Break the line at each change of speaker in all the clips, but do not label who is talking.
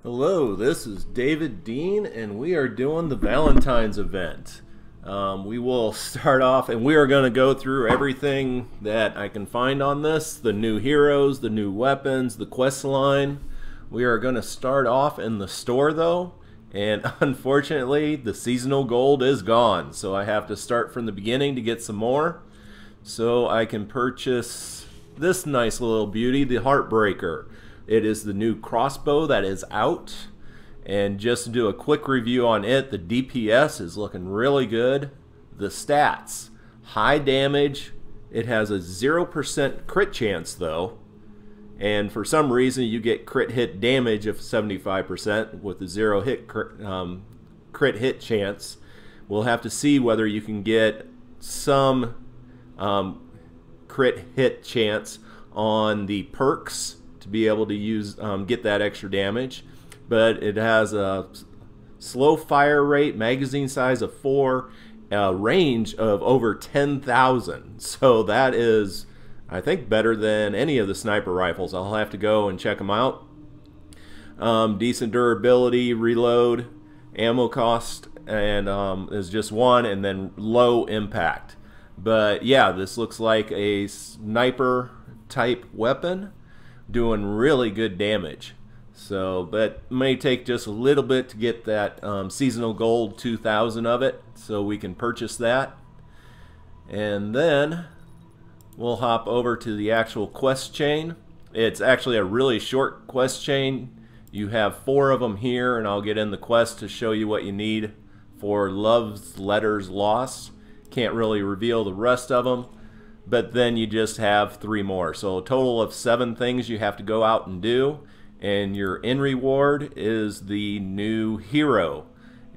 Hello, this is David Dean, and we are doing the Valentine's event. We will start off, and we are going to go through everything that I can find on this, the new heroes, the new weapons, the quest line. We are going to start off in the store, though, and unfortunately, the seasonal gold is gone, so I have to start from the beginning to get some more. So I can purchase this nice little beauty, the Heartbreaker. It is the new crossbow that is out. And just to do a quick review on it, the DPS is looking really good. The stats, high damage. It has a 0% crit chance though. And for some reason you get crit hit damage of 75% with a zero hit crit hit chance. We'll have to see whether you can get some crit hit chance on the perks to be able to use get that extra damage. But it has a slow fire rate, magazine size of 4, a range of over 10,000. So that is, I think, better than any of the sniper rifles. I'll have to go and check them out. Decent durability, reload, ammo cost, and is just 1, and then low impact. But yeah, this looks like a sniper type weapon doing really good damage. So, but it may take just a little bit to get that seasonal gold 2,000 of it, so we can purchase that. And then we'll hop over to the actual quest chain. It's actually a really short quest chain. You have 4 of them here, and I'll get in the quest to show you what you need for Love's Letters Lost. Can't really reveal the rest of them, but then you just have 3 more. So a total of 7 things you have to go out and do, and your end reward is the new hero.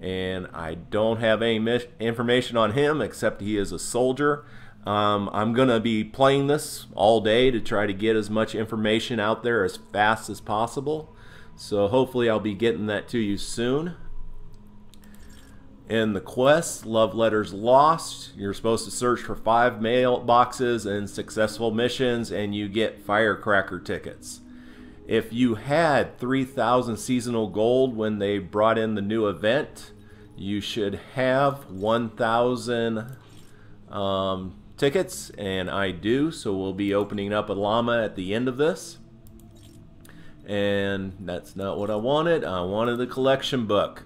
And I don't have any information on him except he is a soldier. I'm gonna be playing this all day to try to get as much information out there as fast as possible. So hopefully I'll be getting that to you soon. In the quest, Love Letters Lost, you're supposed to search for 5 mailboxes and successful missions, and you get firecracker tickets. If you had 3,000 seasonal gold when they brought in the new event, you should have 1,000 tickets, and I do, so we'll be opening up a llama at the end of this. And that's not what I wanted. I wanted the collection book.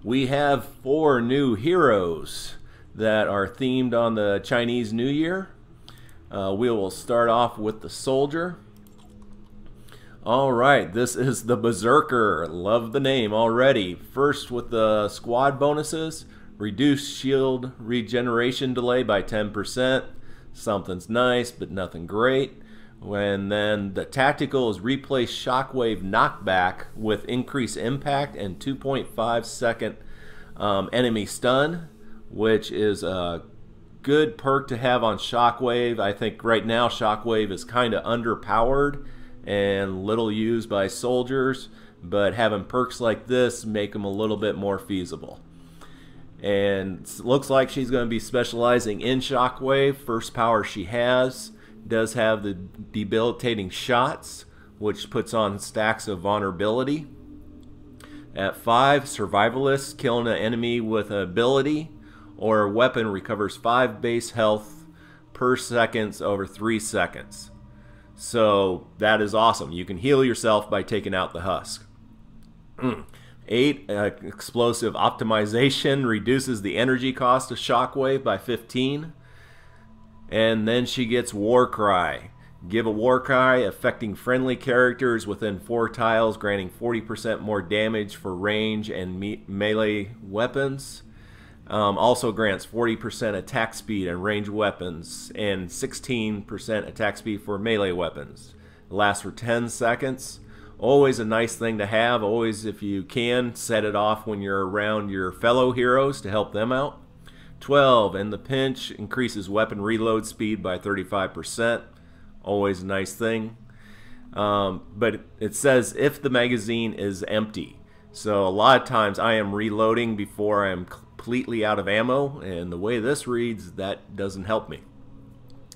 We have 4 new heroes that are themed on the Chinese New Year. We will start off with the soldier. Alright, this is the Berserker. Love the name already. First with the squad bonuses. Reduce shield regeneration delay by 10%. Something's nice, but nothing great. And then the tactical is replace shockwave knockback with increased impact and 2.5 second enemy stun, which is a good perk to have on shockwave. I think right now shockwave is kind of underpowered and little used by soldiers, but having perks like this make them a little bit more feasible. And it looks like she's going to be specializing in shockwave. First power she has does have the debilitating shots, which puts on stacks of vulnerability. At 5, survivalist, killing an enemy with an ability or a weapon recovers 5 base health per second over 3 seconds. So that is awesome. You can heal yourself by taking out the husk. 8, explosive optimization reduces the energy cost of shockwave by 15. And then she gets War Cry. Give a War Cry affecting friendly characters within 4 tiles, granting 40% more damage for range and melee weapons. Also grants 40% attack speed and range weapons and 16% attack speed for melee weapons. It lasts for 10 seconds. Always a nice thing to have. Always, if you can, set it off when you're around your fellow heroes to help them out. 12, in the pinch, increases weapon reload speed by 35%. Always a nice thing. But it says if the magazine is empty. So a lot of times I am reloading before I am completely out of ammo, and the way this reads, that doesn't help me.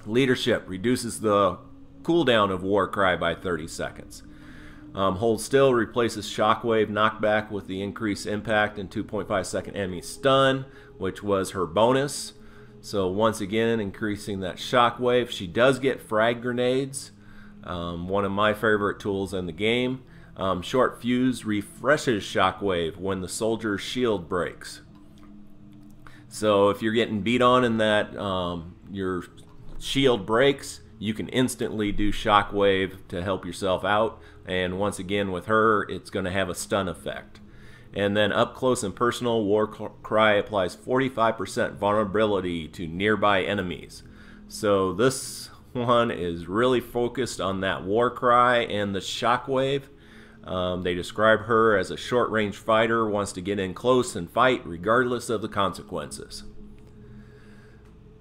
Leadership reduces the cooldown of War Cry by 30 seconds. Hold still replaces shockwave knockback with the increased impact and 2.5-second enemy stun, which was her bonus. So once again, increasing that shockwave. She does get frag grenades, one of my favorite tools in the game. Short fuse refreshes shockwave when the soldier's shield breaks. So if you're getting beat on and that your shield breaks, you can instantly do shockwave to help yourself out. And once again with her, it's going to have a stun effect. And then up close and personal, War Cry applies 45% vulnerability to nearby enemies. So this one is really focused on that War Cry and the shockwave. They describe her as a short-range fighter, wants to get in close and fight regardless of the consequences.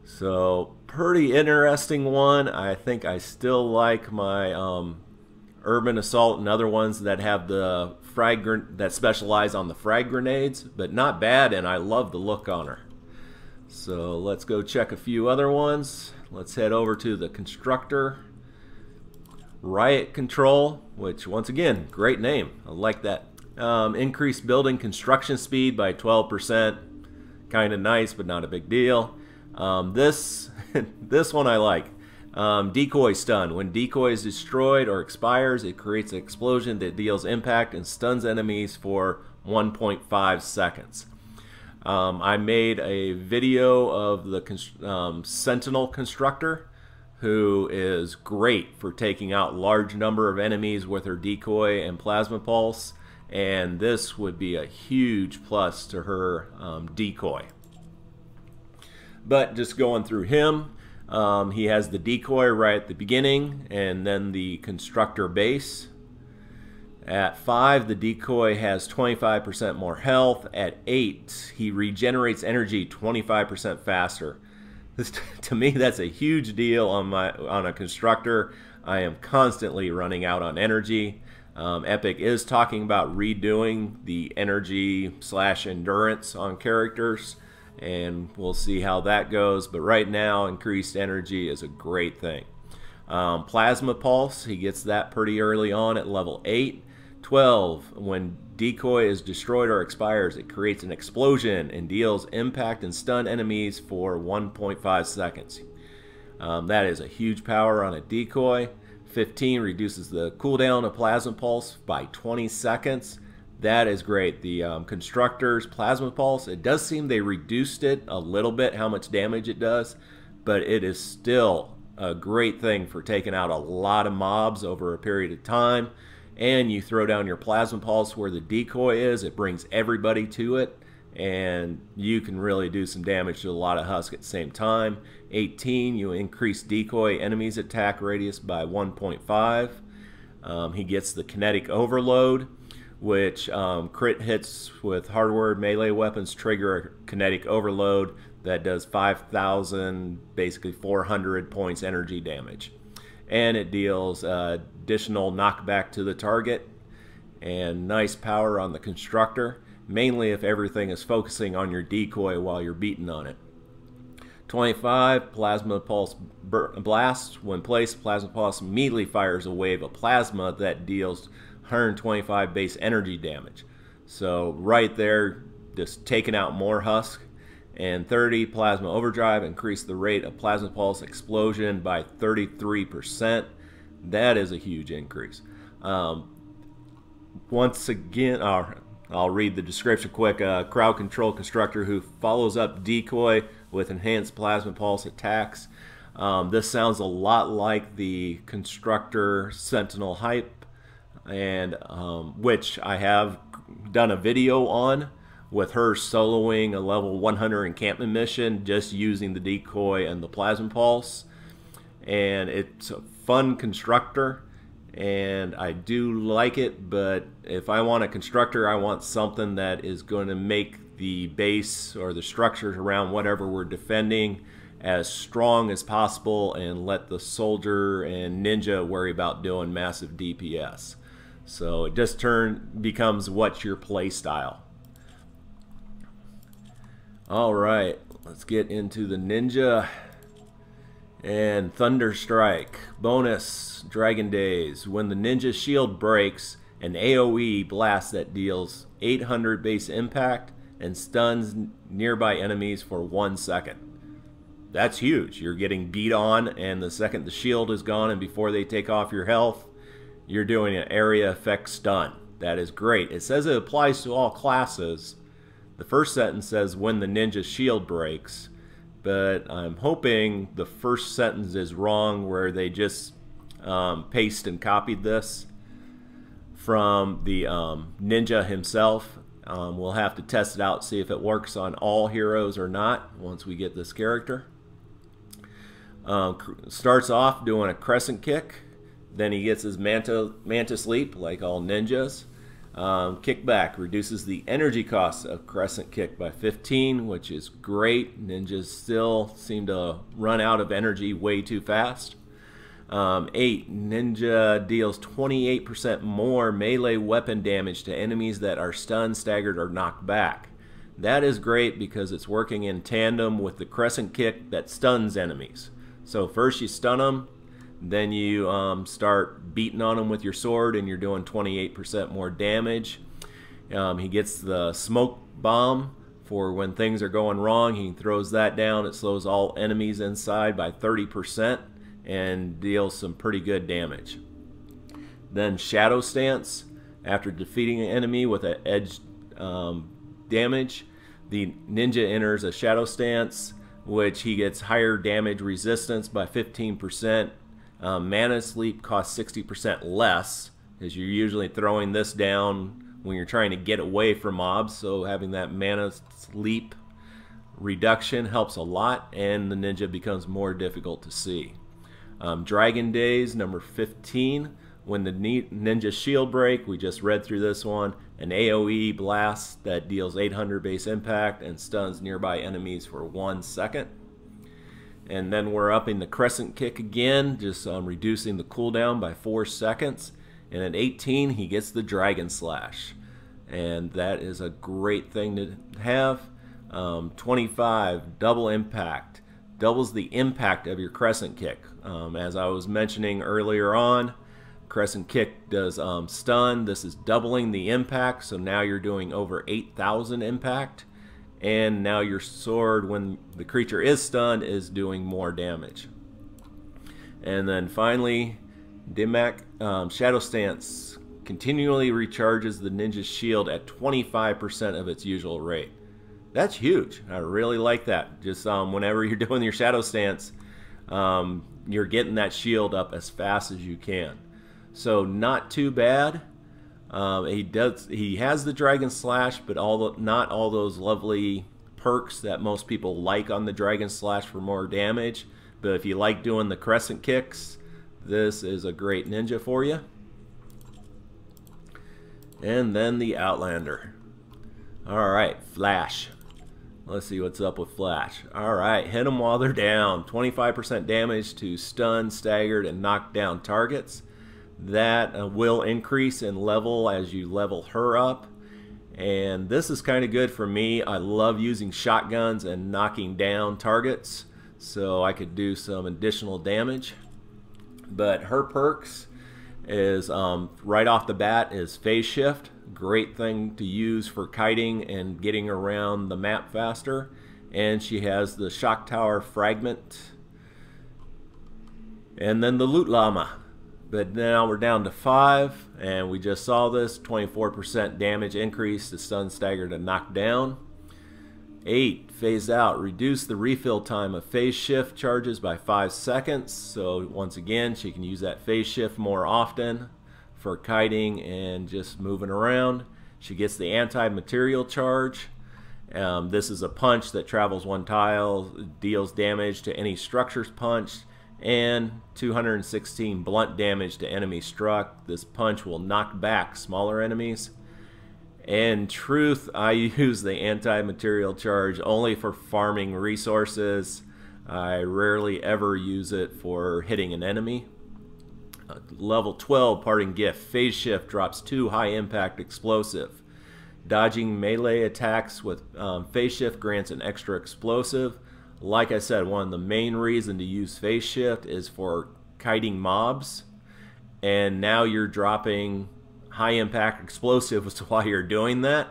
So pretty interesting one. I think I still like my Urban Assault and other ones that have the that specialize on the frag grenades, but not bad, and I love the look on her. So let's go check a few other ones. Let's head over to the Constructor. Riot Control, which once again, great name. I like that. Increased building construction speed by 12%. Kind of nice, but not a big deal. This one I like. Decoy stun. When decoy is destroyed or expires, it creates an explosion that deals impact and stuns enemies for 1.5 seconds. I made a video of the Sentinel Constructor, who is great for taking out large number of enemies with her decoy and plasma pulse, and this would be a huge plus to her decoy. But just going through him, he has the decoy right at the beginning and then the Constructor base. At 5, the decoy has 25% more health. At 8, he regenerates energy 25% faster. To me, that's a huge deal on a Constructor. I am constantly running out on energy. Epic is talking about redoing the energy / endurance on characters, and we'll see how that goes. But right now, increased energy is a great thing. Plasma Pulse, he gets that pretty early on at level 8. 12, when decoy is destroyed or expires, it creates an explosion and deals impact and stun enemies for 1.5 seconds. That is a huge power on a decoy. 15 reduces the cooldown of Plasma Pulse by 20 seconds. That is great. The Constructor's Plasma Pulse, it does seem they reduced it a little bit, how much damage it does, but it is still a great thing for taking out a lot of mobs over a period of time. And you throw down your Plasma Pulse where the decoy is, it brings everybody to it, and you can really do some damage to a lot of Husk at the same time. 18, you increase decoy enemies attack radius by 1.5. He gets the Kinetic Overload, which crit hits with hardware melee weapons trigger a Kinetic Overload that does 5,000, basically 400 points energy damage. And it deals additional knockback to the target and nice power on the Constructor, mainly if everything is focusing on your decoy while you're beating on it. 25, Plasma Pulse Blast. When placed, Plasma Pulse immediately fires a wave of plasma that deals 125 base energy damage. So right there, just taking out more Husk. And 30, Plasma Overdrive, increase the rate of Plasma Pulse explosion by 33%. That is a huge increase. Once again, I'll read the description quick. Crowd Control Constructor who follows up decoy with enhanced Plasma Pulse attacks. This sounds a lot like the Constructor Sentinel hype, and which I have done a video on, with her soloing a level 100 encampment mission just using the decoy and the Plasma Pulse. And it's a fun Constructor, and I do like it, but if I want a Constructor, I want something that is going to make the base or the structures around whatever we're defending as strong as possible and let the soldier and ninja worry about doing massive DPS. So it just becomes what's your play style. Alright, let's get into the ninja. And Thunder Strike. Bonus, Dragon Days. When the ninja shield breaks, an AoE blast that deals 800 base impact and stuns nearby enemies for 1 second. That's huge. You're getting beat on, and the second the shield is gone and before they take off your health, you're doing an area effect stun. That is great. It says it applies to all classes. The first sentence says when the ninja shield breaks, but I'm hoping the first sentence is wrong, where they just pasted and copied this from the ninja himself. We'll have to test it out, see if it works on all heroes or not once we get this character. Starts off doing a crescent kick, then he gets his mantis leap like all ninjas. Kickback reduces the energy cost of crescent kick by 15, which is great. Ninjas still seem to run out of energy way too fast. 8. Ninja deals 28% more melee weapon damage to enemies that are stunned, staggered, or knocked back. That is great because it's working in tandem with the crescent kick that stuns enemies. So first you stun them, then you start beating on them with your sword, and you're doing 28% more damage. He gets the smoke bomb for when things are going wrong. He throws that down. It slows all enemies inside by 30% and deals some pretty good damage. Then Shadow Stance. After defeating an enemy with an edge damage, the ninja enters a Shadow Stance, which he gets higher damage resistance by 15%. Mana Sleep costs 60% less, because you're usually throwing this down when you're trying to get away from mobs, so having that Mana Sleep reduction helps a lot, and the ninja becomes more difficult to see. Dragon Days, number 15. When the ninja shield break, we just read through this one, an AoE blast that deals 800 base impact and stuns nearby enemies for 1 second. And then we're upping the crescent kick again, just reducing the cooldown by 4 seconds. And at 18, he gets the Dragon Slash, and that is a great thing to have. 25, double impact, doubles the impact of your crescent kick. As I was mentioning earlier on, crescent kick does stun. This is doubling the impact, so now you're doing over 8,000 impact. And now your sword, when the creature is stunned, is doing more damage. And then finally, Shadow Stance continually recharges the ninja's shield at 25% of its usual rate. That's huge. I really like that. Just whenever you're doing your Shadow Stance, you're getting that shield up as fast as you can. So not too bad. He has the Dragon Slash, but not all those lovely perks that most people like on the Dragon Slash for more damage. But if you like doing the crescent kicks, this is a great ninja for you. And then the Outlander. Alright, Flash. Let's see what's up with Flash. Alright, hit them while they're down. 25% damage to stun, staggered, and knocked down targets. That will increase in level as you level her up. And this is kind of good for me. I love using shotguns and knocking down targets, so I could do some additional damage. But her perks is right off the bat is phase shift. Great thing to use for kiting and getting around the map faster. And she has the shock tower fragment. And then the loot llama. But now we're down to 5, and we just saw this 24% damage increase to stun, staggered, and knock down. 8, phase out, reduce the refill time of phase shift charges by 5 seconds. So once again, she can use that phase shift more often for kiting and just moving around. She gets the anti-material charge. This is a punch that travels 1 tile, deals damage to any structures punched, and 216 blunt damage to enemies struck. This punch will knock back smaller enemies. In truth, I use the anti-material charge only for farming resources. I rarely ever use it for hitting an enemy. Level 12 parting gift. Phase shift drops 2 high impact explosive. Dodging melee attacks with phase shift grants an extra explosive. Like I said, one of the main reasons to use phase shift is for kiting mobs. And now you're dropping high impact explosives while you're doing that,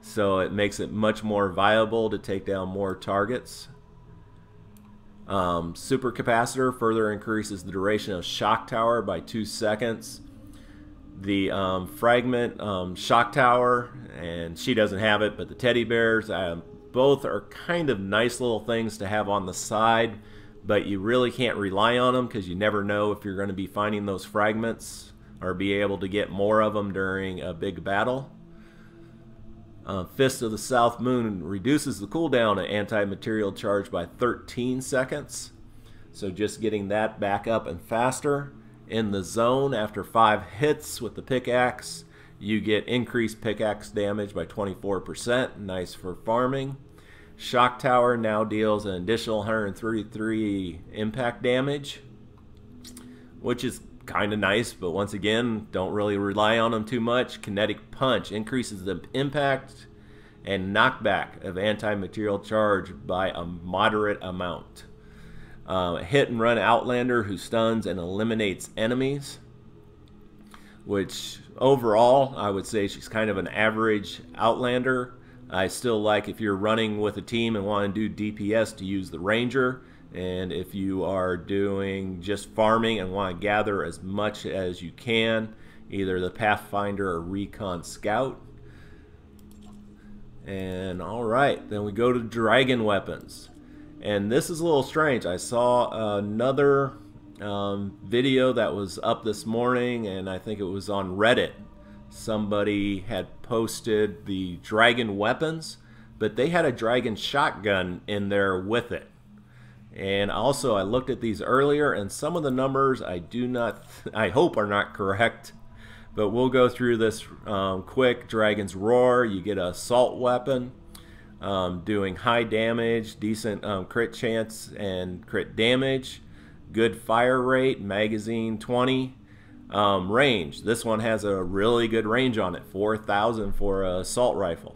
so it makes it much more viable to take down more targets. Super capacitor further increases the duration of shock tower by 2 seconds. The fragment shock tower, and she doesn't have it, but the teddy bears, both are kind of nice little things to have on the side, but you really can't rely on them because you never know if you're going to be finding those fragments or be able to get more of them during a big battle. Fist of the South Moon reduces the cooldown of anti-material charge by 13 seconds. So just getting that back up and faster. In the zone, after 5 hits with the pickaxe, you get increased pickaxe damage by 24%. Nice for farming. Shock Tower now deals an additional 133 impact damage, which is kind of nice, but once again, don't really rely on them too much. Kinetic Punch increases the impact and knockback of anti-material charge by a moderate amount. Hit and run Outlander who stuns and eliminates enemies, which overall I would say she's kind of an average Outlander. I still like, if you're running with a team and want to do DPS, to use the Ranger, and if you are doing just farming and want to gather as much as you can, either the Pathfinder or Recon Scout. And alright, then we go to dragon weapons. And this is a little strange. I saw another video that was up this morning, and I think it was on Reddit. Somebody had posted the dragon weapons, but they had a dragon shotgun in there with it. And also I looked at these earlier, and some of the numbers I hope are not correct, but we'll go through this quick. Dragon's Roar, you get an assault weapon doing high damage, decent crit chance and crit damage, good fire rate, magazine 20. Range, this one has a really good range on it, 4,000 for an assault rifle.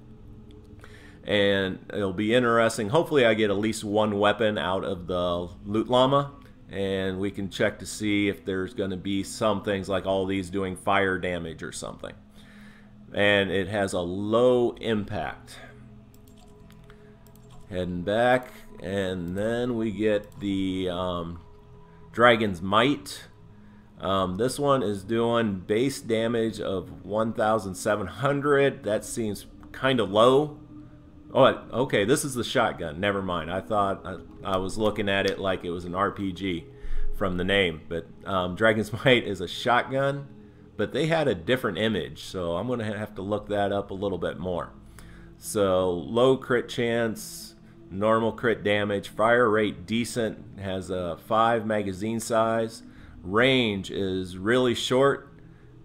And it'll be interesting, hopefully I get at least one weapon out of the loot llama, and we can check to see if there's going to be some things like all these doing fire damage or something. And it has a low impact. Heading back, and then we get the Dragon's Might. This one is doing base damage of 1,700. That seems kind of low. Oh, okay, this is the shotgun. Never mind. I thought I was looking at it like it was an RPG from the name. But Dragon's Might is a shotgun, but they had a different image, so I'm going to have to look that up a little bit more. So low crit chance, normal crit damage, fire rate decent, has a 5 magazine size. Range is really short,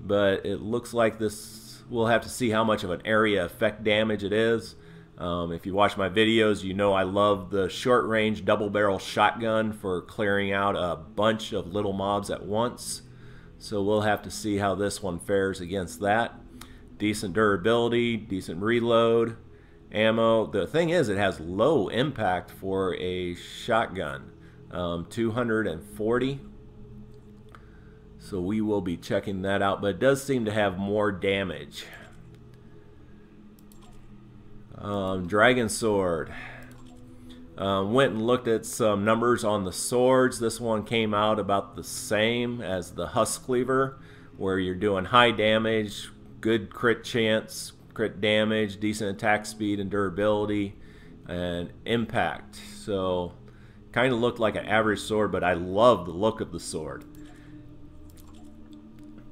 but it looks like this, we'll have to see how much of an area effect damage it is. If you watch my videos, you know I love the short range double barrel shotgun for clearing out a bunch of little mobs at once. So we'll have to see how this one fares against that. Decent durability, decent reload, ammo. The thing is, it has low impact for a shotgun, 240. So we will be checking that out, but it does seem to have more damage. Dragon Sword. Went and looked at some numbers on the swords. This one came out about the same as the Husk Cleaver, where you're doing high damage, good crit chance, crit damage, decent attack speed and durability, and impact. So kind of looked like an average sword, but I love the look of the sword.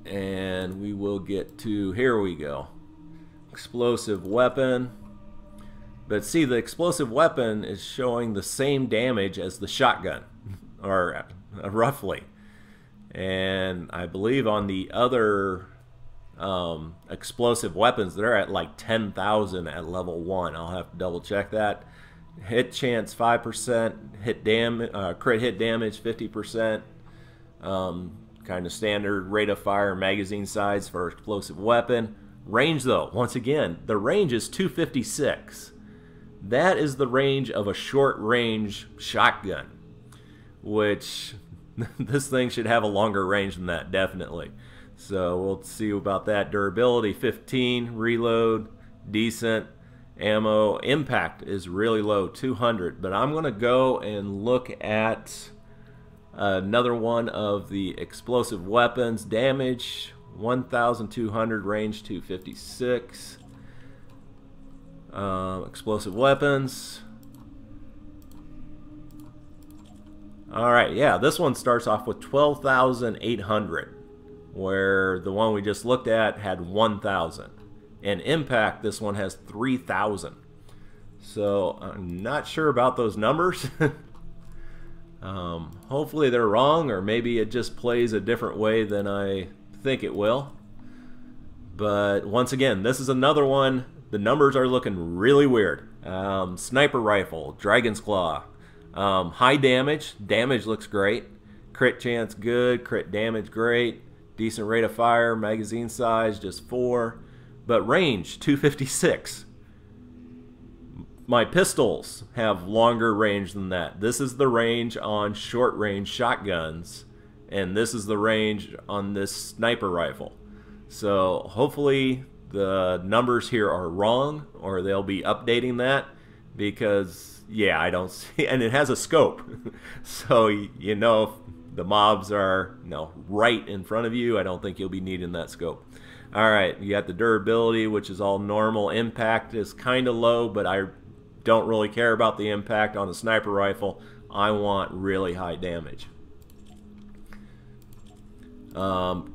And we will get to, here we go, explosive weapon. But see, the explosive weapon is showing the same damage as the shotgun, or roughly. And I believe on the other explosive weapons, they're at like 10,000 at level 1. I'll have to double check that. Hit chance 5%, hit crit hit damage 50%. Kind of standard rate of fire, magazine size for explosive weapon. Range though, once again, the range is 256. That is the range of a short range shotgun, which this thing should have a longer range than that, definitely. So we'll see about that. Durability 15, reload decent, ammo impact is really low, 200. But I'm going to go and look at another one of the explosive weapons. Damage 1,200, range 256. Explosive weapons. Alright, yeah, this one starts off with 12,800, where the one we just looked at had 1,000. And impact, this one has 3,000. So I'm not sure about those numbers. Hopefully they're wrong, or maybe it just plays a different way than I think it will. But once again, this is another one. The numbers are looking really weird. Sniper rifle, Dragon's Claw. High damage. Damage looks great. Crit chance good. Crit damage great. Decent rate of fire. Magazine size just 4. But range 256. My pistols have longer range than that. This is the range on short range shotguns, and this is the range on this sniper rifle. So hopefully the numbers here are wrong, or they'll be updating that, because yeah, I don't see, and it has a scope. So you know if the mobs are right in front of you, I don't think you'll be needing that scope. Alright, you got the durability, which is all normal. Impact is kind of low, but I don't really care about the impact on the sniper rifle. I want really high damage.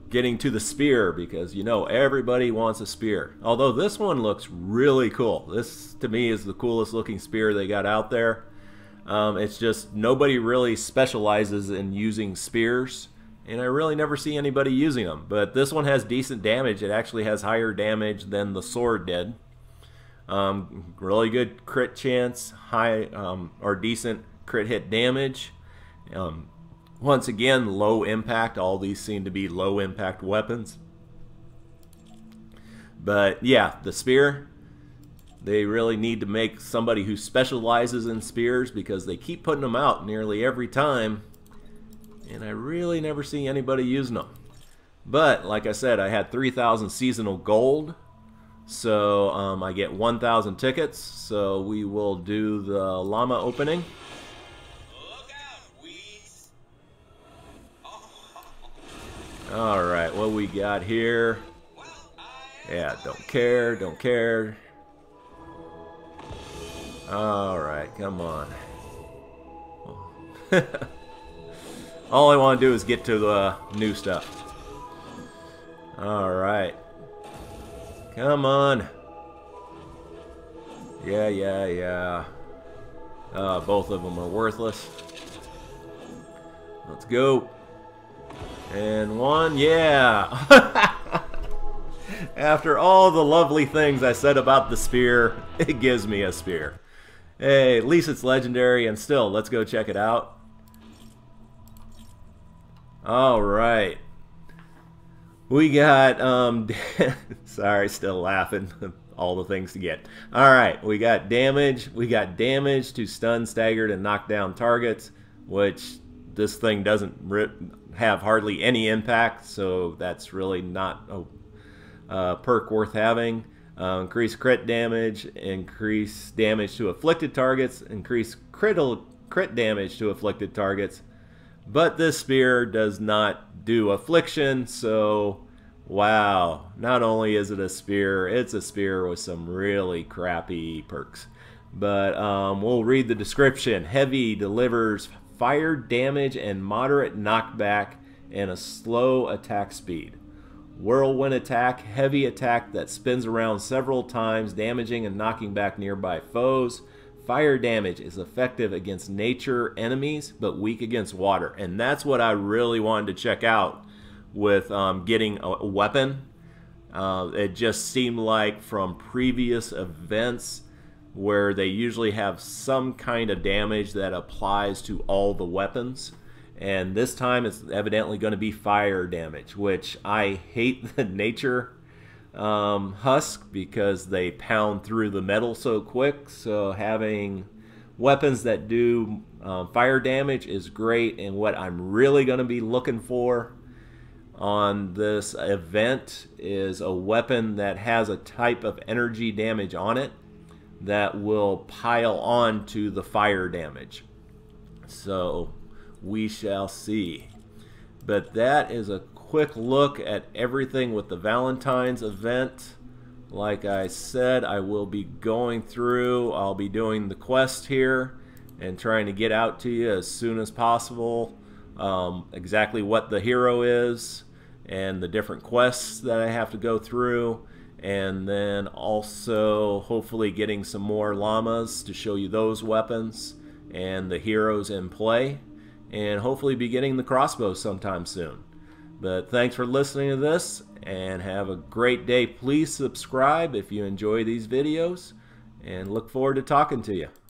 Getting to the spear, because everybody wants a spear. Although this one looks really cool. This to me is the coolest looking spear they got out there. It's just nobody really specializes in using spears, and I really never see anybody using them. But this one has decent damage. It actually has higher damage than the sword did. Really good crit chance, high or decent crit hit damage. Once again, low impact. All these seem to be low impact weapons. But yeah, the spear, they really need to make somebody who specializes in spears, because they keep putting them out nearly every time, and I really never see anybody using them. But like I said, I had 3,000 seasonal gold, so I get 1,000 tickets. So we will do the llama opening. Alright, what we got here? Yeah, don't care, don't care. Alright, come on. All I want to do is get to the new stuff. Alright. Come on. Yeah. Both of them are worthless. Let's go. And one, yeah. After all the lovely things I said about the spear, it gives me a spear. Hey, at least it's legendary, and still, let's go check it out. Alright. We got, sorry, still laughing. All the things to get. Alright, we got damage. We got damage to stun, staggered, and knock down targets, which this thing doesn't have hardly any impact, so that's really not a perk worth having. Increase crit damage, increase damage to afflicted targets, increase crit damage to afflicted targets. But this spear does not do affliction, so wow. Not only is it a spear, it's a spear with some really crappy perks. But we'll read the description. Heavy delivers fire damage and moderate knockback and a slow attack speed. Whirlwind attack, heavy attack that spins around several times, damaging and knocking back nearby foes. Fire damage is effective against nature enemies, but weak against water. And that's what I really wanted to check out with getting a weapon. It just seemed like from previous events where they usually have some kind of damage that applies to all the weapons. And this time it's evidently going to be fire damage, which I hate the nature husk, because they pound through the metal so quick. So having weapons that do fire damage is great, and what I'm really going to be looking for on this event is a weapon that has a type of energy damage on it that will pile on to the fire damage. So we shall see. But that is a quick look at everything with the Valentine's event. Like I said, I will be going through, I'll be doing the quest here and trying to get out to you as soon as possible exactly what the hero is and the different quests that I have to go through, and then also hopefully getting some more llamas to show you those weapons and the heroes in play, and hopefully be getting the crossbow sometime soon. But thanks for listening to this, and have a great day. Please subscribe if you enjoy these videos, and look forward to talking to you.